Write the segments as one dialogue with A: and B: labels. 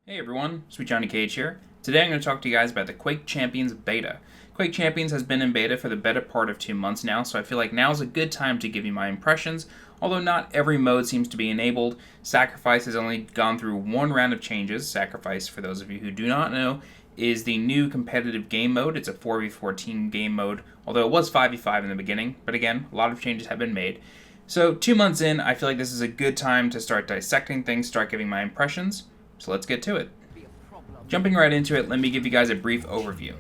A: Hey everyone, SweetJohnnyCage here. Today I'm going to talk to you guys about the Quake Champions beta. Quake Champions has been in beta for the better part of 2 months now, so I feel like now is a good time to give you my impressions. Although not every mode seems to be enabled, Sacrifice has only gone through one round of changes. Sacrifice, for those of you who do not know, is the new competitive game mode. It's a 4v4 team game mode, although it was 5v5 in the beginning, but again, a lot of changes have been made. So 2 months in, I feel like this is a good time to start dissecting things, start giving my impressions. So let's get to it. Jumping right into it, let me give you guys a brief overview.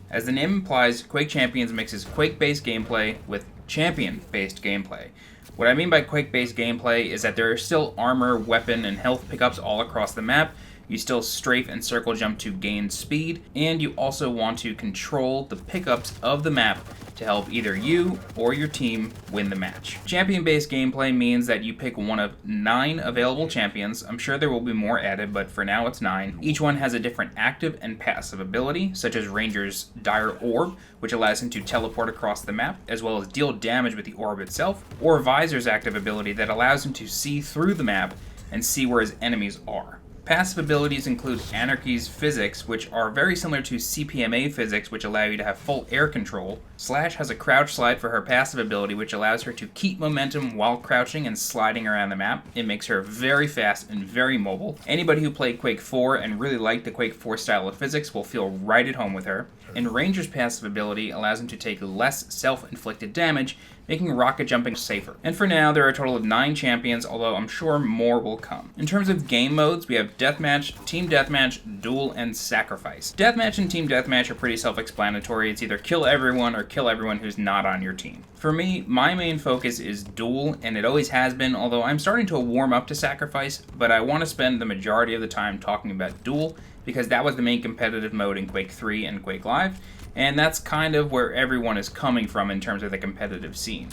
A: As the name implies, Quake Champions mixes Quake-based gameplay with champion-based gameplay. What I mean by Quake-based gameplay is that there are still armor, weapon, and health pickups all across the map. You still strafe and circle jump to gain speed, and you also want to control the pickups of the map to help either you or your team win the match. Champion-based gameplay means that you pick one of 9 available champions. I'm sure there will be more added, but for now it's 9. Each one has a different active and passive ability, such as Ranger's Dire Orb, which allows him to teleport across the map, as well as deal damage with the orb itself, or Visor's active ability that allows him to see through the map and see where his enemies are. Passive abilities include Anarchy's physics, which are very similar to CPMA physics, which allow you to have full air control. Slash has a crouch slide for her passive ability, which allows her to keep momentum while crouching and sliding around the map. It makes her very fast and very mobile. Anybody who played Quake 4 and really liked the Quake 4 style of physics will feel right at home with her. And Ranger's passive ability allows him to take less self-inflicted damage, making rocket jumping safer. And for now, there are a total of 9 champions, although I'm sure more will come. In terms of game modes, we have Deathmatch, Team Deathmatch, Duel, and Sacrifice. Deathmatch and Team Deathmatch are pretty self-explanatory. It's either kill everyone or kill everyone who's not on your team. For me, my main focus is Duel, and it always has been, although I'm starting to warm up to Sacrifice, but I want to spend the majority of the time talking about Duel, because that was the main competitive mode in Quake 3 and Quake Live, and that's kind of where everyone is coming from in terms of the competitive scene.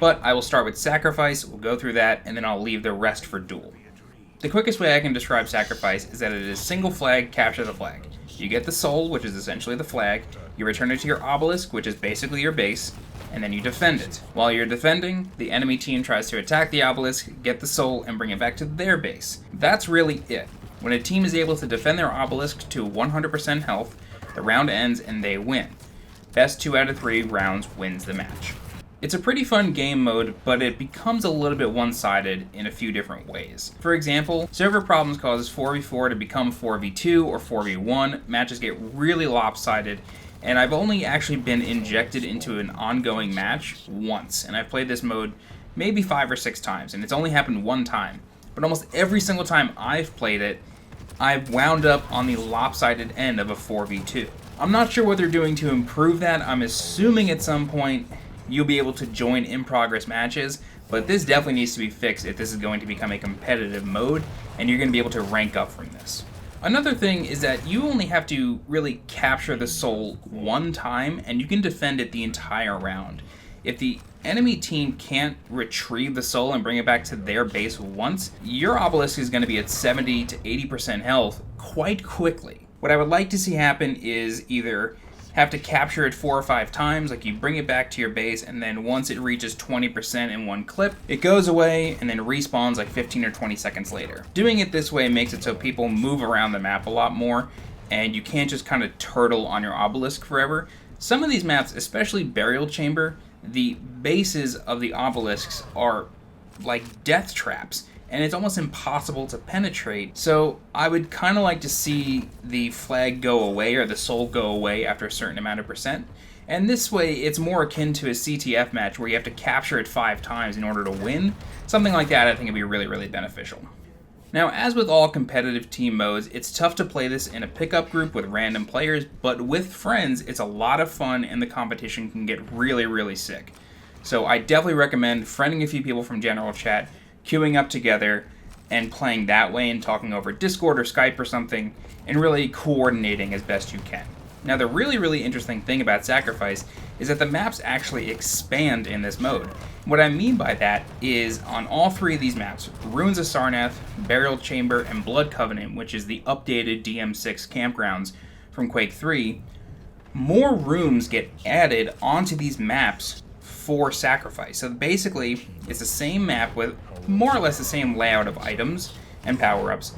A: But I will start with Sacrifice, we'll go through that, and then I'll leave the rest for Duel. The quickest way I can describe Sacrifice is that it is single flag, capture the flag. You get the soul, which is essentially the flag, you return it to your obelisk, which is basically your base, and then you defend it. While you're defending, the enemy team tries to attack the obelisk, get the soul, and bring it back to their base. That's really it. When a team is able to defend their obelisk to 100% health, the round ends and they win. Best 2 out of 3 rounds wins the match. It's a pretty fun game mode, but it becomes a little bit one-sided in a few different ways. For example, server problems causes 4v4 to become 4v2 or 4v1, matches get really lopsided, and I've only actually been injected into an ongoing match once, and I've played this mode maybe 5 or 6 times, and it's only happened one time. But almost every single time I've played it, I've wound up on the lopsided end of a 4v2. I'm not sure what they're doing to improve that. I'm assuming at some point you'll be able to join in-progress matches, but this definitely needs to be fixed if this is going to become a competitive mode, and you're going to be able to rank up from this. Another thing is that you only have to really capture the soul one time, and you can defend it the entire round. If the enemy team can't retrieve the soul and bring it back to their base once, your obelisk is going to be at 70 to 80% health quite quickly. What I would like to see happen is either have to capture it 4 or 5 times, like you bring it back to your base, and then once it reaches 20% in one clip, it goes away and then respawns like 15 or 20 seconds later. Doing it this way makes it so people move around the map a lot more, and you can't just kind of turtle on your obelisk forever. Some of these maps, especially Burial Chamber, the bases of the obelisks are like death traps, and it's almost impossible to penetrate. So I would kind of like to see the flag go away or the soul go away after a certain amount of percent. And this way it's more akin to a CTF match where you have to capture it 5 times in order to win. Something like that I think would be really, really beneficial. Now, as with all competitive team modes, it's tough to play this in a pickup group with random players, but with friends, it's a lot of fun and the competition can get really, really sick. So I definitely recommend friending a few people from general chat, queuing up together, and playing that way and talking over Discord or Skype or something, and really coordinating as best you can. Now, the really, really interesting thing about Sacrifice is that the maps actually expand in this mode. What I mean by that is on all 3 of these maps, Ruins of Sarnath, Burial Chamber, and Blood Covenant, which is the updated DM6 campgrounds from Quake 3, more rooms get added onto these maps for Sacrifice. So basically, it's the same map with more or less the same layout of items and power-ups,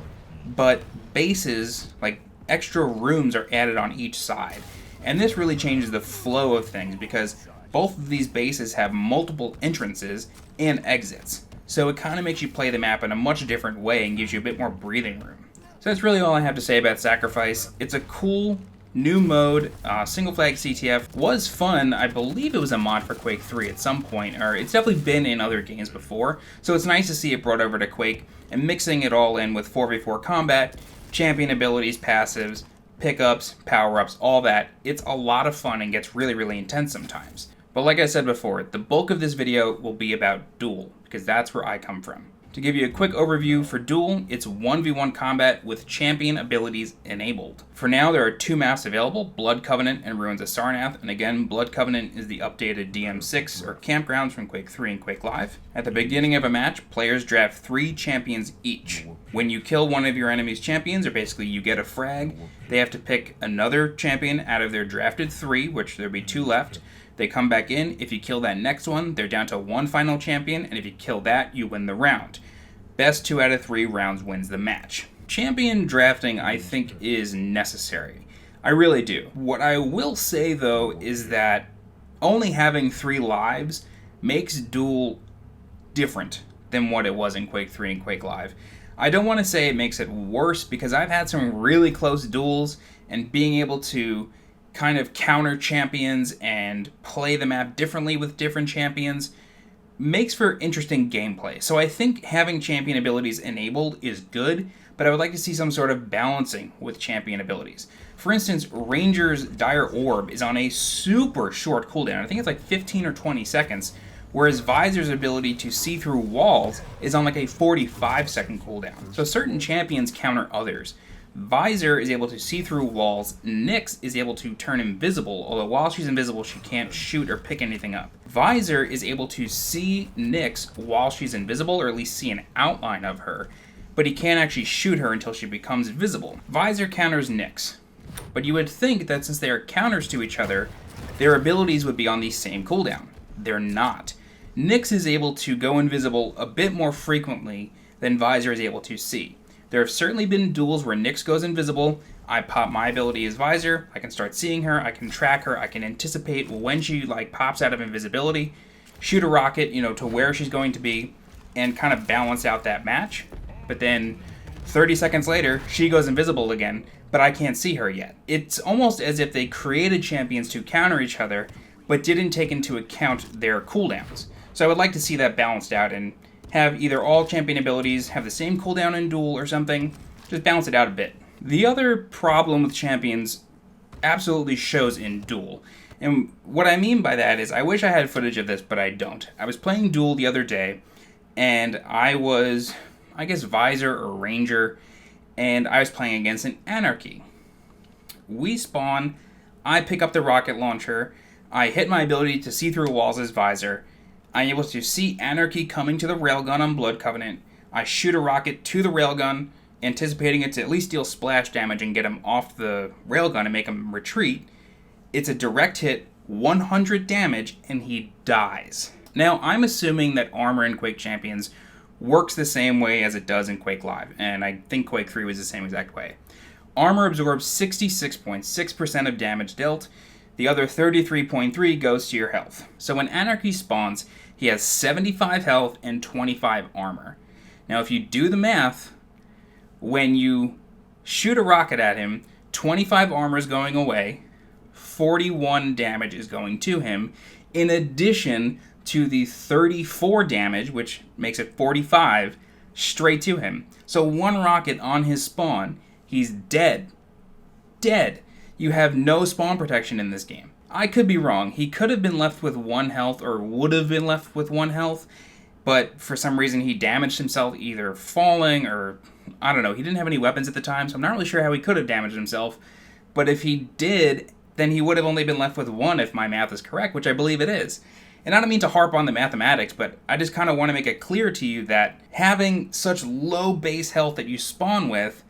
A: but bases, like extra rooms, are added on each side. And this really changes the flow of things because both of these bases have multiple entrances and exits. So it kind of makes you play the map in a much different way and gives you a bit more breathing room. So that's really all I have to say about Sacrifice. It's a cool new mode. Single flag CTF was fun. I believe it was a mod for Quake 3 at some point, or it's definitely been in other games before. So it's nice to see it brought over to Quake and mixing it all in with 4v4 combat, champion abilities, passives, pickups, power-ups, all that. It's a lot of fun and gets really, really intense sometimes. But like I said before, the bulk of this video will be about Duel, because that's where I come from. To give you a quick overview for Duel, it's 1v1 combat with champion abilities enabled. For now, there are 2 maps available, Blood Covenant and Ruins of Sarnath, and again, Blood Covenant is the updated DM6 or campgrounds from Quake 3 and Quake Live. At the beginning of a match, players draft 3 champions each. When you kill one of your enemy's champions, or basically you get a frag, they have to pick another champion out of their drafted 3, which there'll be 2 left. They come back in. If you kill that next one, they're down to 1 final champion, and if you kill that, you win the round. Best 2 out of 3 rounds wins the match. Champion drafting, I think, is necessary. I really do. What I will say, though, is that only having 3 lives makes Duel different than what it was in Quake 3 and Quake Live. I don't want to say it makes it worse, because I've had some really close duels, and being able to kind of counter champions and play the map differently with different champions makes for interesting gameplay. So I think having champion abilities enabled is good, but I would like to see some sort of balancing with champion abilities. For instance, Ranger's Dire Orb is on a super short cooldown. I think it's like 15 or 20 seconds, whereas Visor's ability to see through walls is on like a 45-second cooldown. So certain champions counter others. Visor is able to see through walls. Nyx is able to turn invisible, although while she's invisible, she can't shoot or pick anything up. Visor is able to see Nyx while she's invisible, or at least see an outline of her, but he can't actually shoot her until she becomes visible. Visor counters Nyx, but you would think that since they are counters to each other, their abilities would be on the same cooldown. They're not. Nyx is able to go invisible a bit more frequently than Visor is able to see. There have certainly been duels where Nyx goes invisible, I pop my ability as Visor, I can start seeing her, I can track her, I can anticipate when she pops out of invisibility, shoot a rocket, to where she's going to be, and kind of balance out that match. But then 30 seconds later, she goes invisible again, but I can't see her yet. It's almost as if they created champions to counter each other, but didn't take into account their cooldowns. So I would like to see that balanced out and have either all champion abilities have the same cooldown in Duel or something. Just balance it out a bit. The other problem with champions absolutely shows in Duel. And what I mean by that is, I wish I had footage of this, but I don't. I was playing Duel the other day, and I was, I guess, Visor or Ranger, and I was playing against an Anarchy. We spawn, I pick up the rocket launcher, I hit my ability to see through walls as Visor, I'm able to see Anarchy coming to the railgun on Blood Covenant. I shoot a rocket to the railgun, anticipating it to at least deal splash damage and get him off the railgun and make him retreat. It's a direct hit, 100 damage, and he dies. Now, I'm assuming that armor in Quake Champions works the same way as it does in Quake Live, and I think Quake 3 was the same exact way. Armor absorbs 66.6% of damage dealt. The other 33.3 goes to your health. So when Anarchy spawns, he has 75 health and 25 armor. Now if you do the math, when you shoot a rocket at him, 25 armor is going away, 41 damage is going to him, in addition to the 34 damage, which makes it 45, straight to him. So one rocket on his spawn, he's dead. Dead. You have no spawn protection in this game. I could be wrong. He could have been left with 1 health or would have been left with 1 health, but for some reason he damaged himself either falling or, I don't know, he didn't have any weapons at the time, so I'm not really sure how he could have damaged himself. But if he did, then he would have only been left with 1 if my math is correct, which I believe it is. And I don't mean to harp on the mathematics, but I just kind of want to make it clear to you that having such low base health that you spawn with,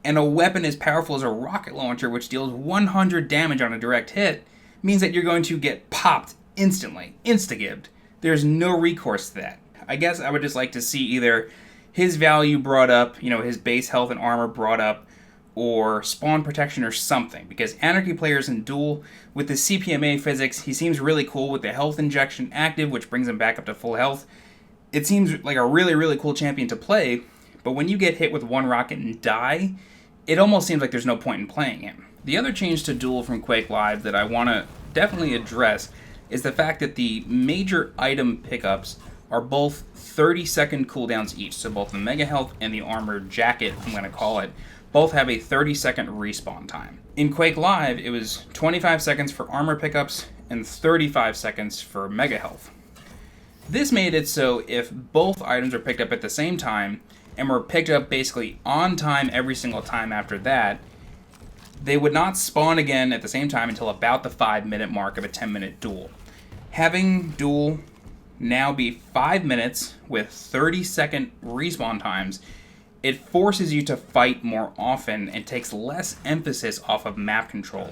A: and a weapon as powerful as a rocket launcher, which deals 100 damage on a direct hit, means that you're going to get popped instantly, insta-gibbed. There's no recourse to that. I guess I would just like to see either his value brought up, his base health and armor brought up, or spawn protection or something, because Anarchy players in Duel, with the CPMA physics, he seems really cool with the health injection active, which brings him back up to full health. It seems like a really, really cool champion to play, but when you get hit with one rocket and die, it almost seems like there's no point in playing him. The other change to Duel from Quake Live that I want to definitely address is the fact that the major item pickups are both 30-second cooldowns each, so both the Mega Health and the Armor Jacket, I'm going to call it, both have a 30-second respawn time. In Quake Live, it was 25 seconds for armor pickups and 35 seconds for Mega Health. This made it so if both items are picked up at the same time, and were picked up basically on time every single time after that, they would not spawn again at the same time until about the 5-minute mark of a 10-minute duel. Having Duel now be 5 minutes with 30-second respawn times, it forces you to fight more often and takes less emphasis off of map control.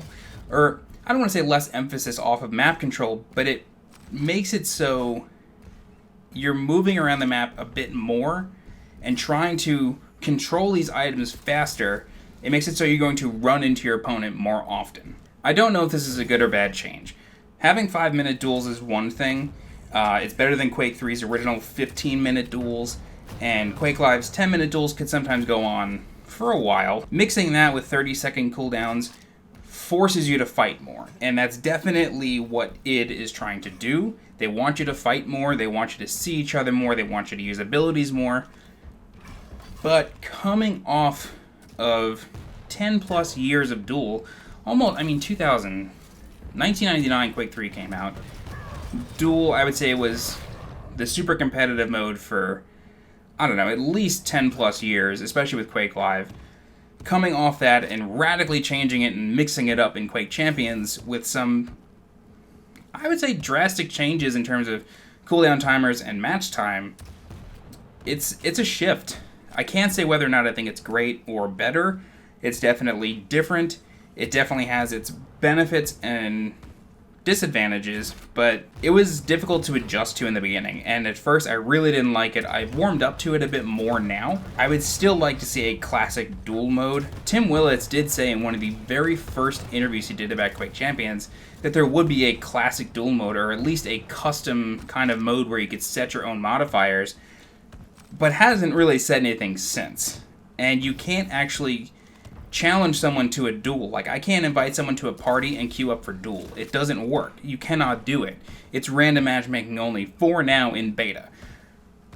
A: Or, I don't want to say less emphasis off of map control, but it makes it so you're moving around the map a bit more and trying to control these items faster. It makes it so you're going to run into your opponent more often. I don't know if this is a good or bad change. Having 5-minute duels is one thing. It's better than Quake 3's original 15-minute duels, and Quake Live's 10-minute duels could sometimes go on for a while. Mixing that with 30-second cooldowns forces you to fight more, and that's definitely what id is trying to do. They want you to fight more, they want you to see each other more, they want you to use abilities more. But coming off of 10 plus years of Duel, 1999 Quake 3 came out. Duel, I would say, was the super competitive mode for, I don't know, at least 10 plus years, especially with Quake Live. Coming off that and radically changing it and mixing it up in Quake Champions with some, I would say, drastic changes in terms of cooldown timers and match time, it's a shift. I can't say whether or not I think it's great or better. It's definitely different. It definitely has its benefits and disadvantages, but it was difficult to adjust to in the beginning, and at first I really didn't like it. I've warmed up to it a bit more now. I would still like to see a classic duel mode. Tim Willits did say in one of the very first interviews he did about Quake Champions that there would be a classic duel mode, or at least a custom kind of mode where you could set your own modifiers, but hasn't really said anything since. And you can't actually challenge someone to a duel. Like, I can't invite someone to a party and queue up for Duel. It doesn't work. You cannot do it. It's random matchmaking only for now in beta.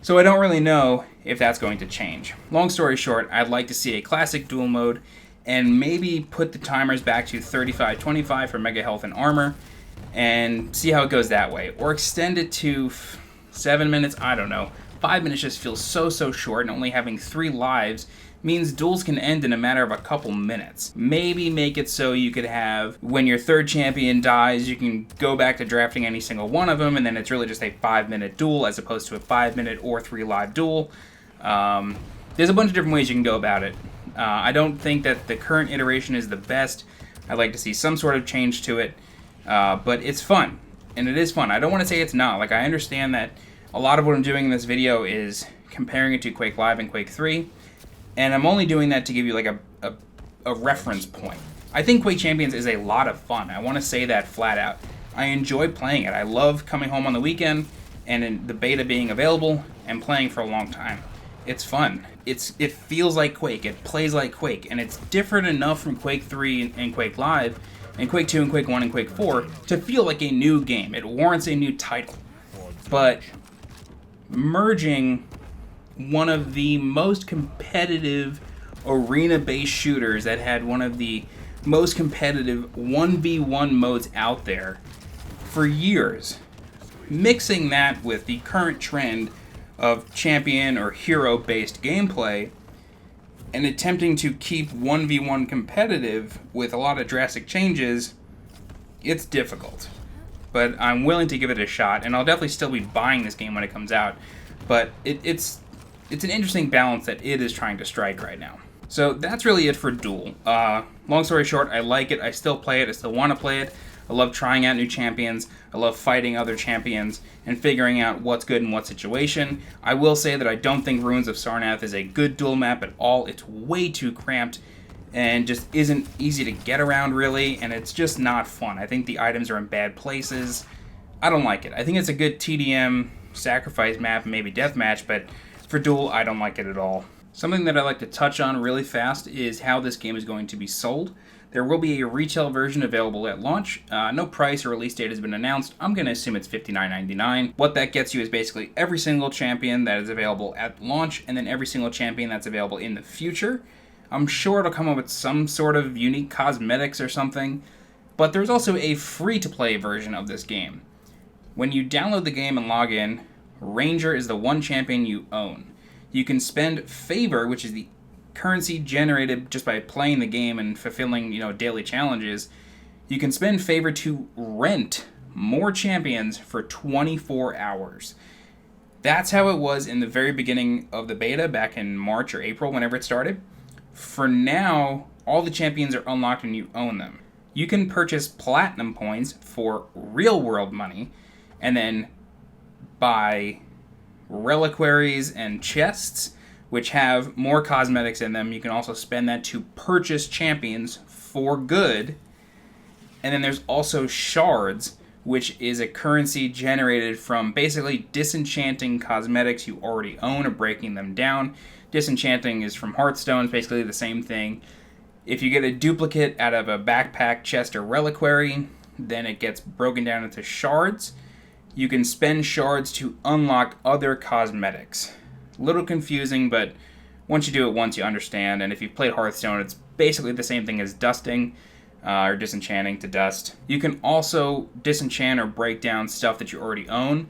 A: So I don't really know if that's going to change. Long story short, I'd like to see a classic duel mode and maybe put the timers back to 35-25 for Mega Health and Armor and see how it goes that way. Or extend it to 7 minutes, I don't know. 5 minutes just feels so short, and only having 3 lives means duels can end in a matter of a couple minutes. Maybe make it so you could have, when your third champion dies, you can go back to drafting any single one of them, and then it's really just a 5-minute duel as opposed to a 5-minute or 3 live duel. There's a bunch of different ways you can go about it. I don't think that the current iteration is the best. I'd like to see some sort of change to it, but it's fun, and it is fun. I don't want to say it's not. Like, I understand that a lot of what I'm doing in this video is comparing it to Quake Live and Quake 3, and I'm only doing that to give you like a reference point. I think Quake Champions is a lot of fun. I want to say that flat out. I enjoy playing it. I love coming home on the weekend and in the beta being available and playing for a long time. It's fun. It feels like Quake. It plays like Quake, and it's different enough from Quake 3 and Quake Live and Quake 2 and Quake 1 and Quake 4 to feel like a new game. It warrants a new title. But merging one of the most competitive arena-based shooters that had one of the most competitive 1v1 modes out there for years, mixing that with the current trend of champion or hero-based gameplay, and attempting to keep 1v1 competitive with a lot of drastic changes, it's difficult. But I'm willing to give it a shot, and I'll definitely still be buying this game when it comes out. But it's an interesting balance that it is trying to strike right now. So that's really it for Duel. Long story short, I like it. I still play it. I still want to play it. I love trying out new champions. I love fighting other champions and figuring out what's good in what situation. I will say that I don't think Ruins of Sarnath is a good duel map at all. It's way too cramped. and just isn't easy to get around really, and it's just not fun. I think the items are in bad places. I don't like it. I think it's a good TDM sacrifice map, maybe deathmatch, but for Duel, I don't like it at all. Something that I'd like to touch on really fast is how this game is going to be sold. There will be a retail version available at launch. No price or release date has been announced. I'm going to assume it's $59.99. What that gets you is basically every single champion that is available at launch, and then every single champion that's available in the future. I'm sure it'll come up with some sort of unique cosmetics or something, but there's also a free-to-play version of this game. When you download the game and log in, Ranger is the one champion you own. You can spend favor, which is the currency generated just by playing the game and fulfilling, daily challenges. You can spend favor to rent more champions for 24 hours. That's how it was in the very beginning of the beta back in March or April, whenever it started. For now, all the champions are unlocked and you own them. You can purchase platinum points for real world money and then buy reliquaries and chests, which have more cosmetics in them. You can also spend that to purchase champions for good. And then there's also shards, which is a currency generated from basically disenchanting cosmetics you already own or breaking them down. Disenchanting is from Hearthstone, it's basically the same thing. If you get a duplicate out of a backpack, chest, or reliquary, then it gets broken down into shards. You can spend shards to unlock other cosmetics. A little confusing, but once you do it once, you understand. And if you've played Hearthstone, it's basically the same thing as dusting or disenchanting to dust. You can also disenchant or break down stuff that you already own.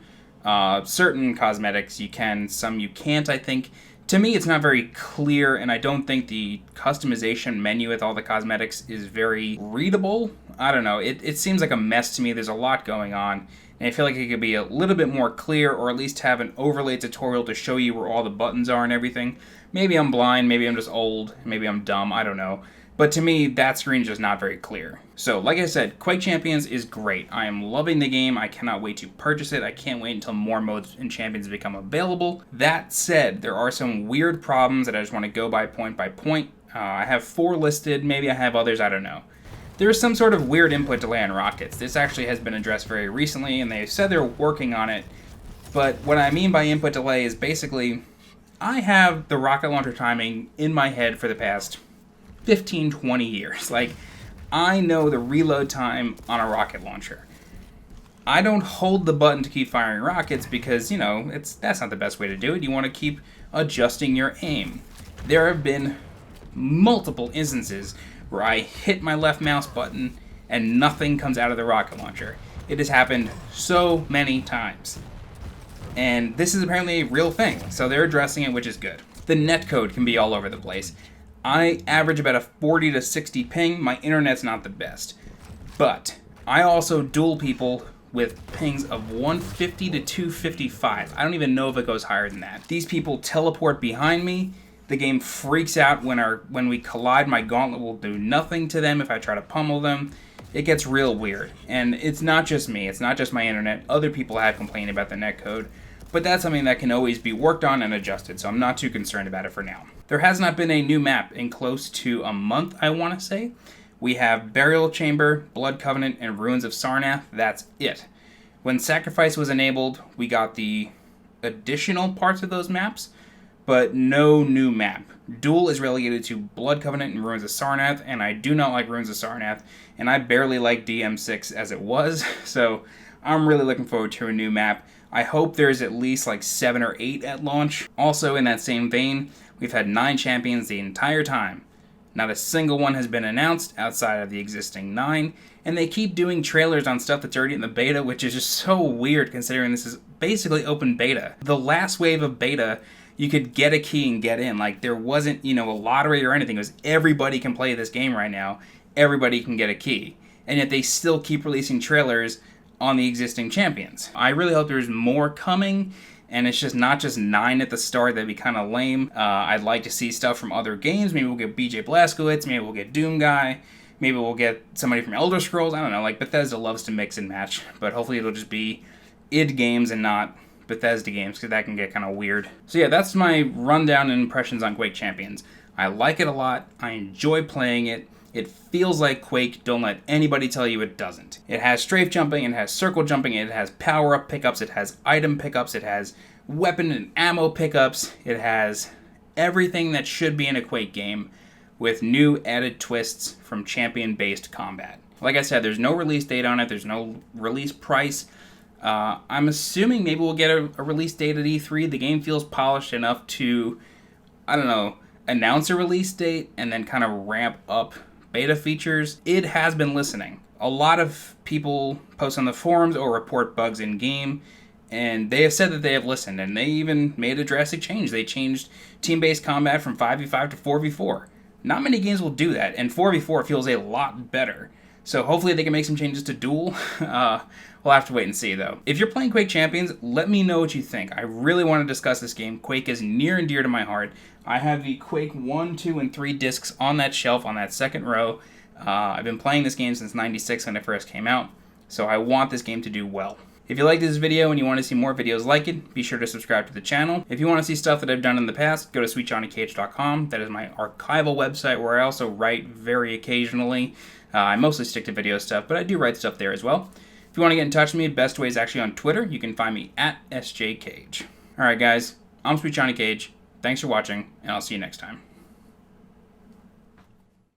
A: Certain cosmetics you can, some you can't, I think. To me, it's not very clear, and I don't think the customization menu with all the cosmetics is very readable. I don't know. It seems like a mess to me. There's a lot going on. And I feel like it could be a little bit more clear, or at least have an overlay tutorial to show you where all the buttons are and everything. Maybe I'm blind, maybe I'm just old, maybe I'm dumb, I don't know. But to me, that screen is just not very clear. So, like I said, Quake Champions is great. I am loving the game. I cannot wait to purchase it. I can't wait until more modes and champions become available. That said, there are some weird problems that I just want to go by point by point. I have 4 listed. Maybe I have others, I don't know. There is some sort of weird input delay on rockets. This actually has been addressed very recently, and they said they're working on it. But what I mean by input delay is basically, I have the rocket launcher timing in my head for the past 15, 20 years. Like, I know the reload time on a rocket launcher. I don't hold the button to keep firing rockets because, that's not the best way to do it. You want to keep adjusting your aim. There have been multiple instances where I hit my left mouse button and nothing comes out of the rocket launcher. It has happened so many times. And this is apparently a real thing, so they're addressing it, which is good. The netcode can be all over the place. I average about a 40 to 60 ping. My internet's not the best. But I also duel people with pings of 150 to 255. I don't even know if it goes higher than that. These people teleport behind me. The game freaks out when we collide. My gauntlet will do nothing to them if I try to pummel them. It gets real weird. And it's not just me. It's not just my internet. Other people have complained about the netcode. But that's something that can always be worked on and adjusted, so I'm not too concerned about it for now. There has not been a new map in close to a month, I want to say. We have Burial Chamber, Blood Covenant, and Ruins of Sarnath. That's it. When Sacrifice was enabled, we got the additional parts of those maps, but no new map. Duel is relegated to Blood Covenant and Ruins of Sarnath, and I do not like Ruins of Sarnath, and I barely like DM6 as it was, so I'm really looking forward to a new map. I hope there's at least like 7 or 8 at launch. Also, in that same vein, we've had 9 champions the entire time. Not a single one has been announced outside of the existing 9, and they keep doing trailers on stuff that's already in the beta, which is just so weird considering this is basically open beta. The last wave of beta, you could get a key and get in. Like, there wasn't, a lottery or anything. It was everybody can play this game right now. Everybody can get a key. And yet they still keep releasing trailers on the existing champions. I really hope there's more coming, and it's just not just 9 at the start. That'd be kind of lame. I'd like to see stuff from other games. Maybe we'll get BJ Blazkowicz, maybe we'll get Doom Guy, maybe we'll get somebody from Elder Scrolls. I don't know, like Bethesda loves to mix and match, but hopefully it'll just be id games and not Bethesda games, because that can get kind of weird. So yeah, that's my rundown and impressions on Quake Champions. I like it a lot. I enjoy playing it. It feels like Quake. Don't let anybody tell you it doesn't. It has strafe jumping, it has circle jumping, it has power-up pickups, it has item pickups, it has weapon and ammo pickups, it has everything that should be in a Quake game with new added twists from champion-based combat. Like I said, there's no release date on it, there's no release price. I'm assuming maybe we'll get a release date at E3. The game feels polished enough to, I don't know, announce a release date and then kind of ramp up beta features. It has been listening. A lot of people post on the forums or report bugs in game, and they have said that they have listened, and they even made a drastic change. They changed team-based combat from 5v5 to 4v4. Not many games will do that, and 4v4 feels a lot better. So hopefully they can make some changes to Duel. We'll have to wait and see, though. If you're playing Quake Champions, let me know what you think. I really want to discuss this game. Quake is near and dear to my heart. I have the Quake 1, 2, and 3 discs on that shelf on that second row. I've been playing this game since '96 when it first came out, so I want this game to do well. If you like this video and you want to see more videos like it, be sure to subscribe to the channel. If you want to see stuff that I've done in the past, go to SweetJohnnyCage.com. That is my archival website where I also write very occasionally. I mostly stick to video stuff, but I do write stuff there as well. If you want to get in touch with me, best way is actually on Twitter. You can find me at SJCage. Alright guys, I'm SweetJohnnyCage. Thanks for watching, and I'll see you next time.